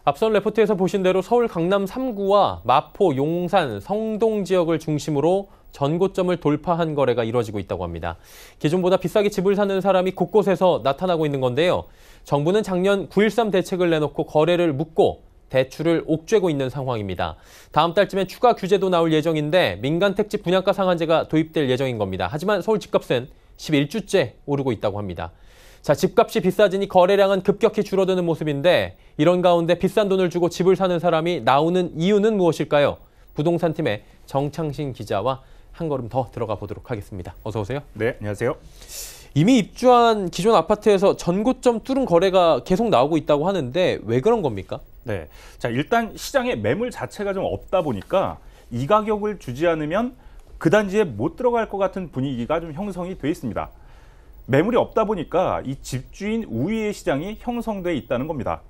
앞선 레포트에서 보신 대로 서울 강남 3구와 마포, 용산, 성동 지역을 중심으로 전고점을 돌파한 거래가 이뤄지고 있다고 합니다. 기존보다 비싸게 집을 사는 사람이 곳곳에서 나타나고 있는 건데요. 정부는 작년 9.13 대책을 내놓고 거래를 묶고 대출을 옥죄고 있는 상황입니다. 다음 달쯤에 추가 규제도 나올 예정인데 민간 택지 분양가 상한제가 도입될 예정인 겁니다. 하지만 서울 집값은 11주째 오르고 있다고 합니다. 자, 집값이 비싸지니 거래량은 급격히 줄어드는 모습인데 이런 가운데 비싼 돈을 주고 집을 사는 사람이 나오는 이유는 무엇일까요? 부동산팀의 정창신 기자와 한 걸음 더 들어가 보도록 하겠습니다. 어서 오세요. 네, 안녕하세요. 이미 입주한 기존 아파트에서 전고점 뚫은 거래가 계속 나오고 있다고 하는데 왜 그런 겁니까? 네, 자 일단 시장에 매물 자체가 좀 없다 보니까 이 가격을 주지 않으면 그 단지에 못 들어갈 것 같은 분위기가 좀 형성이 돼 있습니다. 매물이 없다 보니까 이 집주인 우위의 시장이 형성돼 있다는 겁니다.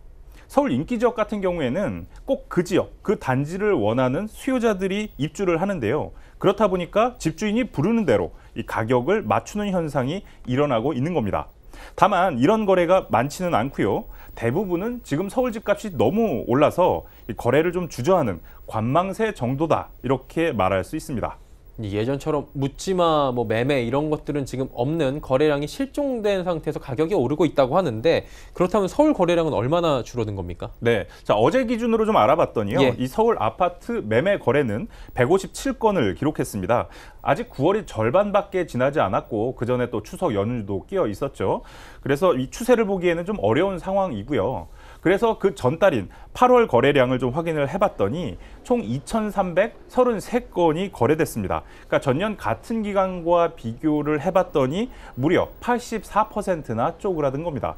서울 인기 지역 같은 경우에는 꼭 그 지역, 그 단지를 원하는 수요자들이 입주를 하는데요. 그렇다 보니까 집주인이 부르는 대로 이 가격을 맞추는 현상이 일어나고 있는 겁니다. 다만 이런 거래가 많지는 않고요. 대부분은 지금 서울 집값이 너무 올라서 이 거래를 좀 주저하는 관망세 정도다 이렇게 말할 수 있습니다. 예전처럼 묻지마, 매매 이런 것들은 지금 없는 거래량이 실종된 상태에서 가격이 오르고 있다고 하는데 그렇다면 서울 거래량은 얼마나 줄어든 겁니까? 네, 자 어제 기준으로 좀 알아봤더니요. 예. 이 서울 아파트 매매 거래는 157건을 기록했습니다. 아직 9월이 절반밖에 지나지 않았고 그 전에 또 추석 연휴도 끼어 있었죠. 그래서 이 추세를 보기에는 좀 어려운 상황이고요. 그래서 그 전달인 8월 거래량을 좀 확인을 해봤더니 총 2,333건이 거래됐습니다. 그러니까 전년 같은 기간과 비교를 해봤더니 무려 84%나 쪼그라든 겁니다.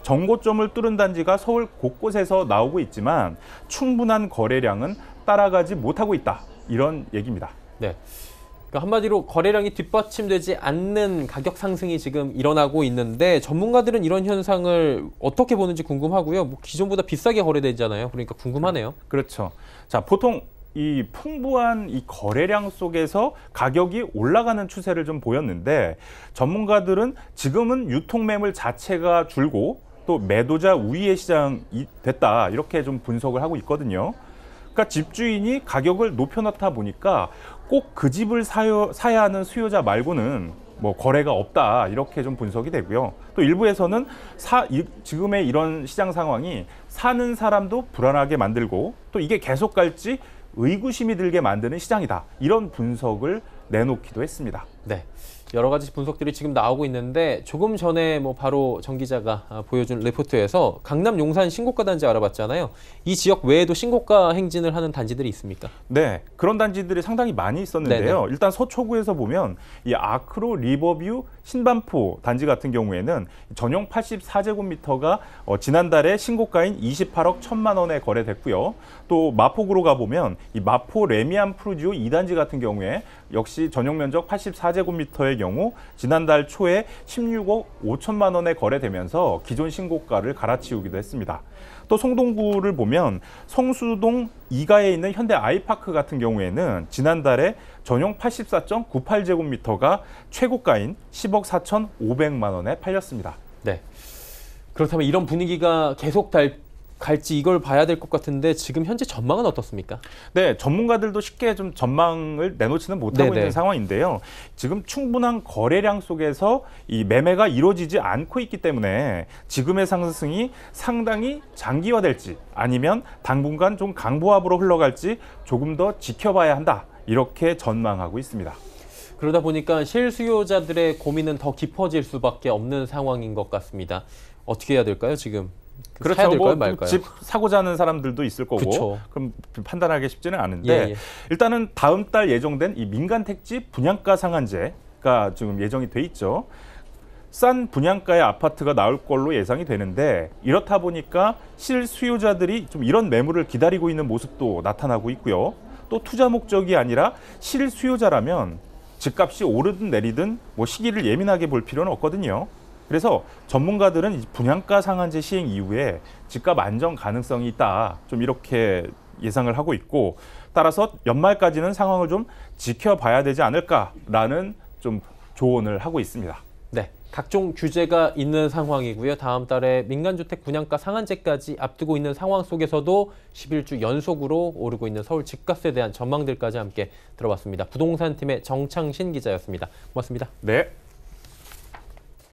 정고점을 뚫은 단지가 서울 곳곳에서 나오고 있지만 충분한 거래량은 따라가지 못하고 있다. 이런 얘기입니다. 네. 그러니까 한마디로 거래량이 뒷받침되지 않는 가격 상승이 지금 일어나고 있는데 전문가들은 이런 현상을 어떻게 보는지 궁금하고요. 기존보다 비싸게 거래되잖아요. 그러니까 궁금하네요. 그렇죠. 자, 보통 이 풍부한 이 거래량 속에서 가격이 올라가는 추세를 좀 보였는데 전문가들은 지금은 유통 매물 자체가 줄고 또 매도자 우위의 시장이 됐다. 이렇게 좀 분석을 하고 있거든요. 그러니까 집주인이 가격을 높여놓다 보니까 꼭 그 집을 사야 하는 수요자 말고는 거래가 없다 이렇게 좀 분석이 되고요. 또 일부에서는 지금의 이런 시장 상황이 사는 사람도 불안하게 만들고 또 이게 계속 갈지 의구심이 들게 만드는 시장이다 이런 분석을 내놓기도 했습니다. 네. 여러 가지 분석들이 지금 나오고 있는데 조금 전에 바로 정 기자가 보여준 레포트에서 강남 용산 신고가 단지 알아봤잖아요. 이 지역 외에도 신고가 행진을 하는 단지들이 있습니까? 네, 그런 단지들이 상당히 많이 있었는데요. 네네. 일단 서초구에서 보면 이 아크로 리버뷰 신반포 단지 같은 경우에는 전용 84제곱미터가 지난달에 신고가인 28억 1천만 원에 거래됐고요. 또 마포구로 가보면 이 마포 레미안 프루지오 2단지 같은 경우에 역시 전용 면적 84제곱미터의 경우 지난달 초에 16억 5천만 원에 거래되면서 기존 신고가를 갈아치우기도 했습니다. 또 송동구를 보면 성수동 2가에 있는 현대 아이파크 같은 경우에는 지난달에 전용 84.98제곱미터가 최고가인 10억 4,500만 원에 팔렸습니다. 네. 그렇다면 이런 분위기가 계속 갈지 이걸 봐야 될 것 같은데 지금 현재 전망은 어떻습니까? 네, 전문가들도 쉽게 좀 전망을 내놓지는 못하고 네네. 있는 상황인데요. 지금 충분한 거래량 속에서 이 매매가 이루어지지 않고 있기 때문에 지금의 상승이 상당히 장기화될지 아니면 당분간 좀 강보합으로 흘러갈지 조금 더 지켜봐야 한다. 이렇게 전망하고 있습니다. 그러다 보니까 실수요자들의 고민은 더 깊어질 수밖에 없는 상황인 것 같습니다. 어떻게 해야 될까요, 지금? 그렇죠. 사야 될까요, 말까요? 집 사고자 하는 사람들도 있을 거고 그쵸. 그럼 판단하기 쉽지는 않은데 예. 일단은 다음 달 예정된 이 민간 택지 분양가 상한제가 지금 예정이 돼 있죠. 싼 분양가의 아파트가 나올 걸로 예상이 되는데 이렇다 보니까 실수요자들이 좀 이런 매물을 기다리고 있는 모습도 나타나고 있고요. 또 투자 목적이 아니라 실수요자라면 집값이 오르든 내리든 시기를 예민하게 볼 필요는 없거든요. 그래서 전문가들은 분양가 상한제 시행 이후에 집값 안정 가능성이 있다. 좀 이렇게 예상을 하고 있고 따라서 연말까지는 상황을 좀 지켜봐야 되지 않을까라는 좀 조언을 하고 있습니다. 네, 각종 규제가 있는 상황이고요. 다음 달에 민간주택 분양가 상한제까지 앞두고 있는 상황 속에서도 11주 연속으로 오르고 있는 서울 집값에 대한 전망들까지 함께 들어봤습니다. 부동산팀의 정창신 기자였습니다. 고맙습니다. 네.